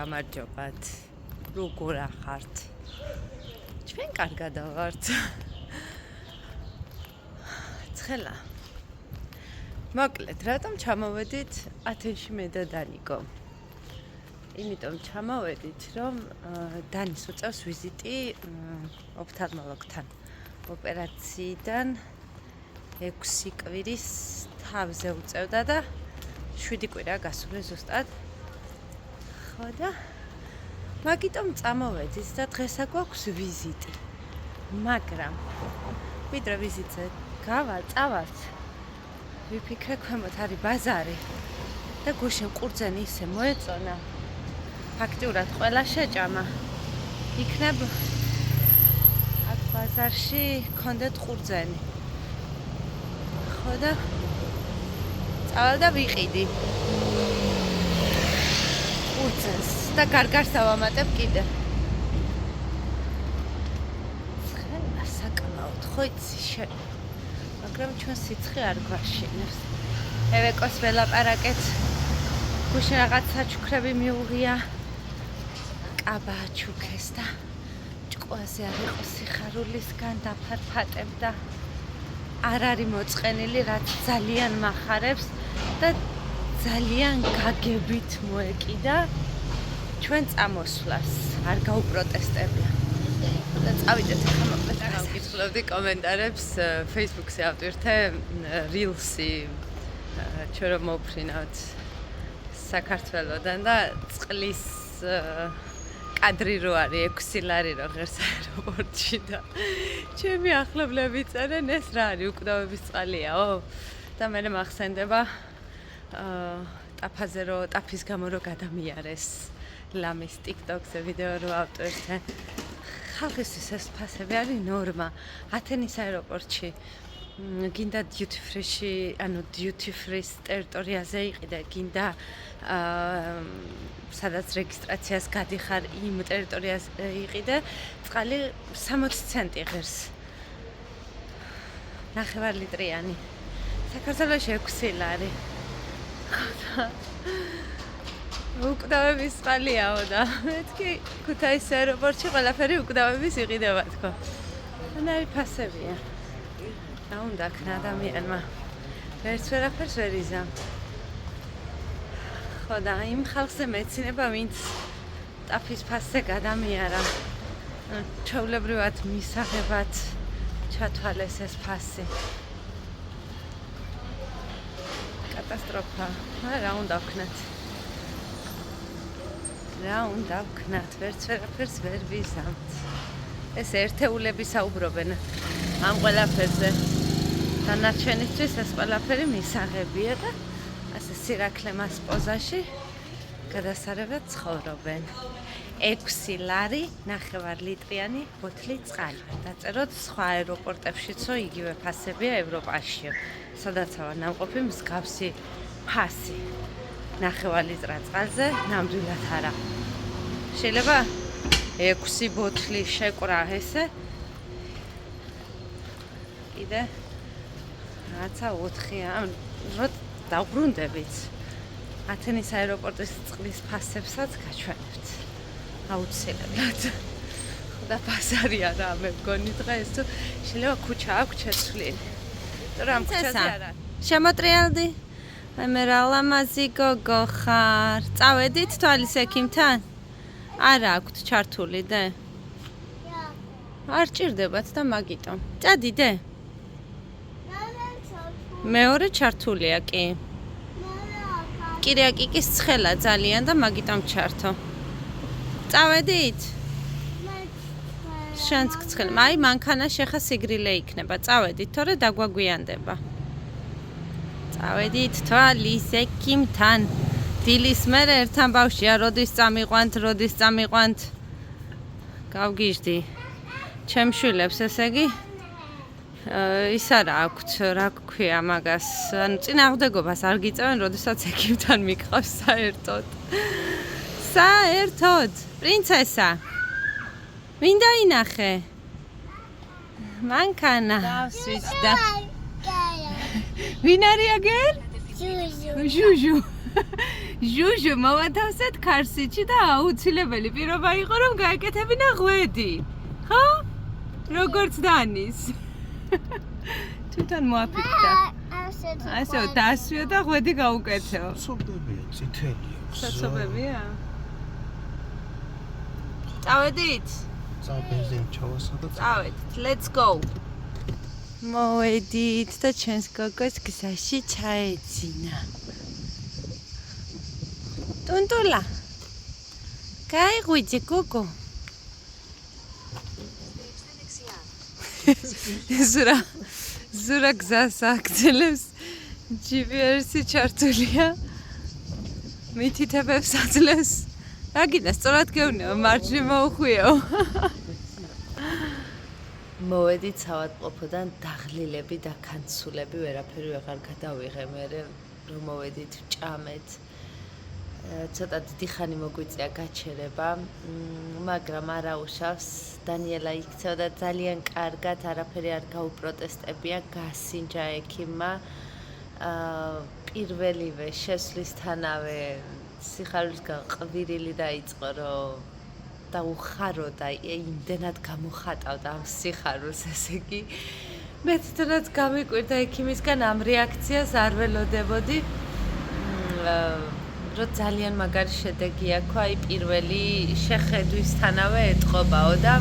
გამარჯობათ. როგორ ახართ? ჩვენ კარგად ვართ. ცხელა. მოკლედ, რატომ ჩამოვედით ათენში მე და დანიკო? იმიტომ ჩამოვედით, რომ დანის უწევს ვიზიტი ოფთალმოლოგთან. ოპერაციიდან 6 კვირის თავზე უწევდა და 7 კვირა გასული ზუსტად. ხო და მაგიტომ წამოვედით და დღესა გვაქვს ვიზიტი. მაგრამ ვიდრე ვიზიტზე წავალთ, ვიფიქრე ქვემოთ არის ბაზარი და გუშინ ყურძენი ისე მოეწონა. ფაქტიურად ყველა შეჭამა. იქნებ აქ ბაზარში ქონდეთ ყურძენი. ხო და წავალ და ვიყიდი ყურძენს და გარგარს ავამატებ კიდე. ცხელა საკმაოდ ხო იცი შენ, მაგრამ ჩვენ სიცხე არ გვაშინებს. ევეკოს ველაპარაკეთ, გუშინ რაღაც საჩუქრები მიუღია, კაბა ჩუქეს და ჭკუაზე არ იყო სიხარულისგან დაფარფატებდა. არ არის მოწყენილი, რაც ძალიან მახარებს და ძალიან გაგებით მოეკიდა ჩვენ წამოსვლას. არ გაუპროტესტებია. და წავიდეთ ახლა მოკლედ. გავკითხულობდი კომენტარებს Facebook-ზე ავტვირთე rilsi ჩვენ რომ მოვფრინავთ საქართველოდან და წყლის კადრი რო არის 6 ლარი რო ღერს აეროპორტში და ჩემი ახლობლები წერენ ეს რა არის უკვდავების წყალიაო და მე მახსენდება ტაფაზე რო ტაფის გამო რო გადამიარეს ლამის TikTok-ზე ვიდეო რო ავტვირთე. ხალხისთვის ეს ფასები არის ნორმა. ათენის აეროპორტში გინდა duty free-ში, ანუ duty free ტერიტორიაზე იყიდე, გინდა სადაც რეგისტრაციას გადიხარ იმ ტერიტორიაზე იყიდე, წყალი 60 ცენტი ღირს. 9 ლიტრიანი. საქართველოში 6 ლარი. უკვდავების წყალიაო და მეთქი ქუთაისის აეროპორტში ყველაფერი უკვდავების იყიდება თქო. ანარი ფასებია. რა უნდა ქნა ადამიანმა? ვერც ვერაფერს ვერ იზამ. ხო და იმ ხალხზე მეცინება, ვინც ტაფის ფასზე გადამიარა. ჩვეულებრივად მისაღებად ჩათვალეს ეს ფასი. კატასტროფა. რა უნდა ვქნათ? რა უნდა ვქნათ? ვერც ვერაფერს ვერ ვიზამთ. ეს ერთეულები საუბრობენ ამ ყველაფერზე. დანარჩენისთვის ეს ყველაფერი მისაღებია და ასე სირაქლემას პოზაში გადასარევად ცხოვრობენ. 6 ლარი 9 ლიტრიანი ბოთლი წყალი. დაწეროთ სხვა აეროპორტებშიც, რომ იგივე ფასებია ევროპაში. სადაცაა ნამყოფი მსგავსი ფასი. 9 ლიტრა წყალზე ნამდვილად არა. შეიძლება 6 ბოთლი შეკვრა ესე. კიდე რაცა 4-ია, რო დავბრუნდებით. ათენის აეროპორტის წყლის ფასებსაც გაჩვენებთ. აუცილებლად. და ბაზარი არა მე მგონი დღეს თუ შეიძლება ქუჩა აქვს შეცვლილი. თორემ ამ ქუჩაზე არა. შემოტრიალდი? მე რა ლამაზი გოგო ხარ. წავედით თვალის ექიმთან? არა აქვთ ჩართული დე? არ ჭირდებათ და მაგიტომ. წადი დე? მეორე ჩართულია კი. კირიაკიკის ცხელა ძალიან და მაგიტომ ჩართო. წავედით? შენც ცხელი. აი მანქანა შეხა სიგრილე იქნება. წავედით, თორე დაგვაგვიანდება. წავედით თვალის ექიმთან. დილის მერე ერთთან ბავშვია, როდის წამიყვანთ. გავგიჟდი. ჩემ შვილებს ესე იგი ის არა აქვთ, რა ქვია მაგას, ანუ წინააღმდეგობას არ გიწევენ, როდესაც ექიმთან მიყავს საერთოდ. საერთოდ, პრინცესა. მინდა ინახე. მანქანა. დავსვით და. ვინ არის აგერ? ჟუჟუ ჟუჟუ მოვათავსეთ ქარსიჩი და აუცილებელი პირობა იყო რომ გაეკეთებინა ღვედი ხო როგორც დანის თვითონ მოაფიქრდა ასე დასვიო და ღვედი გაუკეთეო ცობებია წითელია საცობებია წავედით ბენზინი ჩავასვა და წავედით let's go მოვედით და ჩვენს გოგოს გზაში ჩაეძინა ტუნტულა გაიღვიძე გოგო ზურა გზას აგრძელებს GPS-ი ჩართულია მითითებებს აძლევს რა გინდა სწორად გეუბნეო მარჯვნივ მოუხვიეო მოვედით საავადმყოფოდან დაღლილები და კანცულები ვერაფერი ვეღარ გადავიღე მე რომ მოვედით ჭამეთ ცოტა დიდი ხანი მოგვიწია გაჩერება მაგრამ არა უშავს დანიელა იქცევა და ძალიან კარგად არაფერი არ გაუპროტესტებია გასინჯა ექიმმა პირველივე შესვლისთანავე სიხარულისგან ყვირილი დაიწყო რომ და უხარო და იმდენად გამოხატავდა ამ სიხარულს ესე იგი მე თვითონაც გამიკვირდა ექიმისგან ამ რეაქციას არ ველოდებოდი რომ ძალიან მაგარი შედეგი აქვს აი პირველი შეხედვისთანავე ეთყობაო და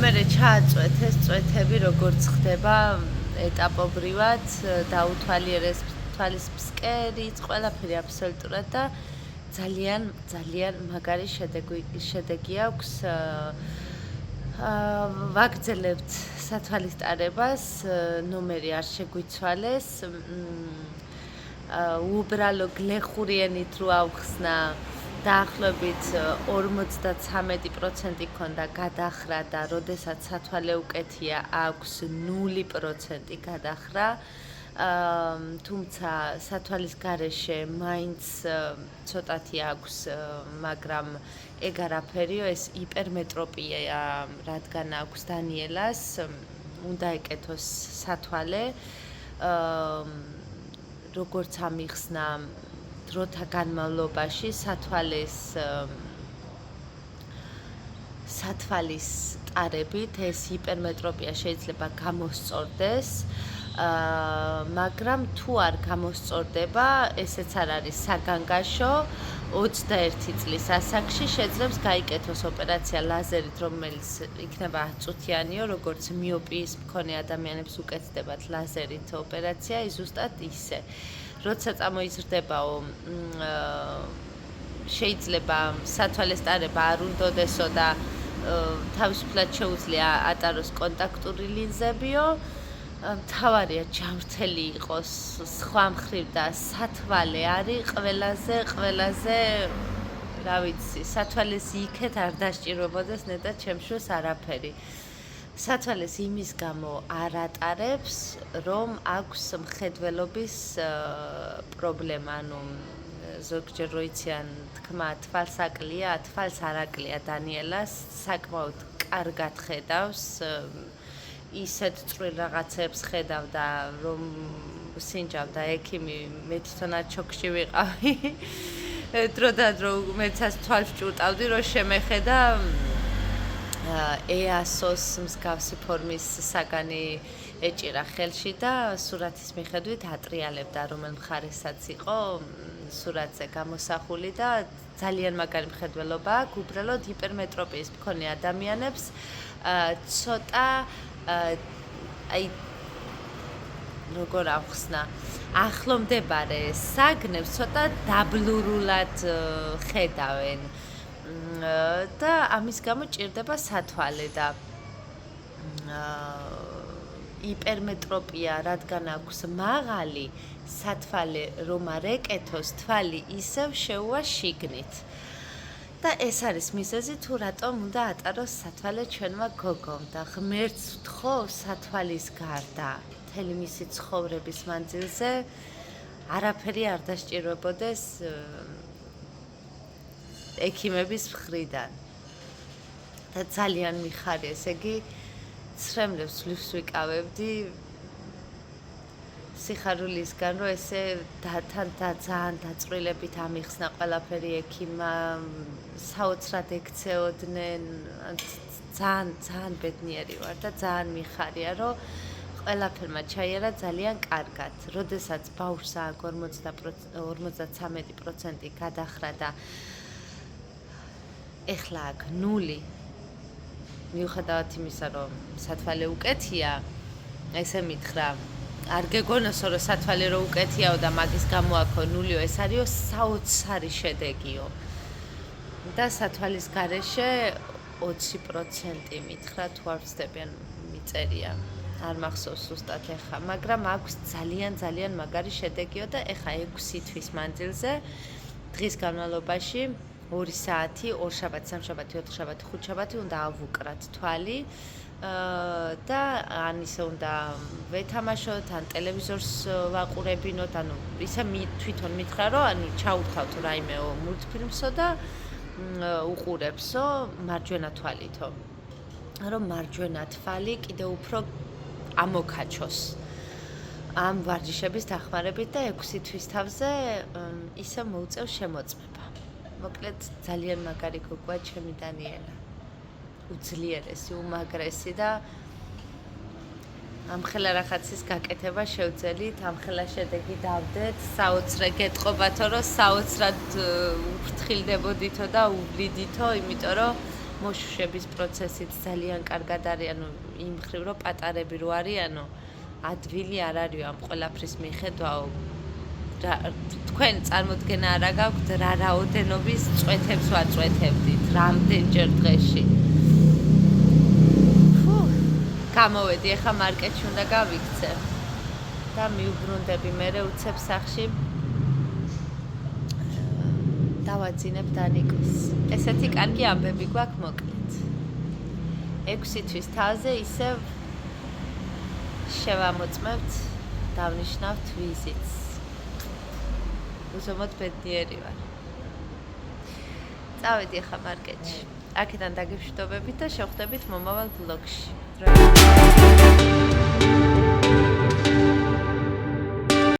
მე ჩააწვეთ ეს წვეთები როგორც ხდება ეტაპობრივად დაუთვალიერეს თვალის ფსკერიც ყველაფერი აბსოლუტურად და ძალიან მაგარი შედეგი აქვს ვაგრძელებთ სათვალის ნომერი არ შეგვიცვალეს უბრალო გლეხურიანით რო ავხსნა დაახლოებით 53% ქონდა გადახრა და როდესაც სათვალე უკეთია აქვს 0% გადახრა თუმცა სათვალის გარეშე მაინც ცოტათი აქვს მაგრამ ეგ არაფერიო ეს იპერმეტროპია რადგან აქვს დანიელას უნდა ეკეთოს სათვალე როგორც ამიხსნა დროთა განმავლობაში სათვალის ტარებით ეს იპერმეტროპია შეიძლება გამოსწორდეს მაგრამ თუ არ გამოსწორდება ესეც არ არის საგანგაშო 21 წლის ასაკში შეძლებს გაიკეთოს ოპერაცია ლაზერით რომელიც იქნება 10 წუთიანიო როგორც მიოპიის მქონე ადამიანებს უკეთდებათ ლაზერით ოპერაცია ზუსტად ისე როცა წამოიზრდებაო შეიძლება სათვალეს ტარება არ უნდოდესო და თავისუფლად შეუძლია ატაროს კონტაქტური ლინზებიო მთავარია ჯანმრთელი იყოს სხვა მხრივ და სათვალე არის ყველაზე რა ვიცი სათვალეს იქეთ არ დასჭირვებოდეს ნეტად ჩემშოს არაფერი სათვალეს იმის გამო არ ატარებს რომ აქვს მხედველობის პრობლემა ანუ ზოგჯერ როიციან თქმა თვალს აკლია თვალს არ აკლია დანიელას საკმაოდ კარგად ხედავს ისეთ წვრილ რაღაცებს ხედავდა რომ სინჯავდა ექიმი მე თვითონაც შოკში ვიყავი დროდადრო მეცას თვალს ჭუტავდი რომ შემეხედა EASO-ს მსგავსი ფორმის საგანი ეჭირა ხელში და სურათის მიხედვით ატრიალებდა რომელ მხარესაც იყო სურათზე გამოსახული და ძალიან მაგარი მხედველობა აქვს უბრალოდ ჰიპერმეტროპიის მქონე ადამიანებს ცოტა აი როგორ ახსნა ახლომდებარე საგნებს ცოტა დაბლურულად ხედავენ და ამის გამო ჭირდება სათვალე და იპერმეტროპია რადგან აქვს მაღალი სათვალე რომ არ ეკეთოს თვალი ისევ შეუვა შიგნით და ეს არის მიზეზი თუ რატომ უნდა ატაროს სათვალე ჩვენმა გოგომ და ღმერთს ვთხოვ სათვალის გარდა მთელი მისი ცხოვრების მანძილზე არაფერი არ დასჭირვებოდეს ექიმების მხრიდან და ძალიან მიხარია, ესე იგი ცრემლებს ვლივს ვიკავებდი სიხარულისგან, რომ ესე თან ძალიან დაწვრილებით ამიხსნა ყველაფერი ექიმმა, საოცრად ექცეოდნენ, ძალიან ბედნიერი ვარ და ძალიან მიხარია, რომ ყველაფერმა ჩაიარა ძალიან კარგად. როდესაც ბავშვს აქ 53% გადახრა და ეხლა აქ 0. მიუხედავად იმისა, რომ სათვალე უკეთია, ესე მითხრა, არ გეგონოსო, რომ სათვალე რო უკეთიაო და მაგის გამო აქო 0-ო, ეს არისო საოცარი შედეგიო. და სათვალის გარეშე 20% მითხრა, თუ არ ვცდები, ან მიწერია. არ მახსოვს ზუსტად ეხა, მაგრამ აქვს ძალიან მაგარი შედეგიო და ეხა 6 თვის მანძილზე დღის განმავლობაში 2 საათი, 2 შაბათი, 3 შაბათი, 4 შაბათი, 5 შაბათი უნდა ავუკრათ თვალი და ან ისე უნდა ვეთამაშოთ, ან ტელევიზორს ვაყურებინოთ, ანუ ისე თვითონ მითხრა, რომ ანუ ჩაუდგავთ რაიმეო მულტფილმსო და უყურებსო მარჯვენა თვალითო. რომ მარჯვენა თვალი კიდე უფრო ამოქაჩოს ამ ვარჯიშების დახმარებით და 6 თვის თავზე ისე მოუწევს შემოწმება. მოკლედ ძალიან მაგარი გოგოა ჩემი დანიელა. უძლიერესი, უმაგრესი და ამხელა რაღაცის გაკეთება შევძელით, ამხელა შედეგი დავდეთ, საოცრე გეტყობათო, რომ საოცრად ვფრთხილდებოდითო და უვლიდითო, იმიტომ რომ მოშუშების პროცესით ძალიან კარგად არის, ანუ იმ მხრივ რომ პატარები რო არიანო, ადვილი არ არისო ამ ყველაფრის მიხედვაო. თქვენ წარმოდგენა არა გაქვთ რა რაოდენობის წვეთებს ვაწვეთებდით რამდენჯერ დღეში. გამოვედი, ახლა მარკეტში უნდა გავიქცე და მიუბრუნდები მერე უცებ სახში. დავაძინებ დანიკოს. ესეთი კარგი ამბები გვაქვს მოკლედ. 6 თვის თავზე ისევ შევამოწმებთ, დავნიშნავთ ვიზიტს. უზომოდ ბედნიერი ვარ. წავედი ახლა მარკეტში. აქედან დაგეშვიდობებით და შევხვდებით მომავალ ბლოგში.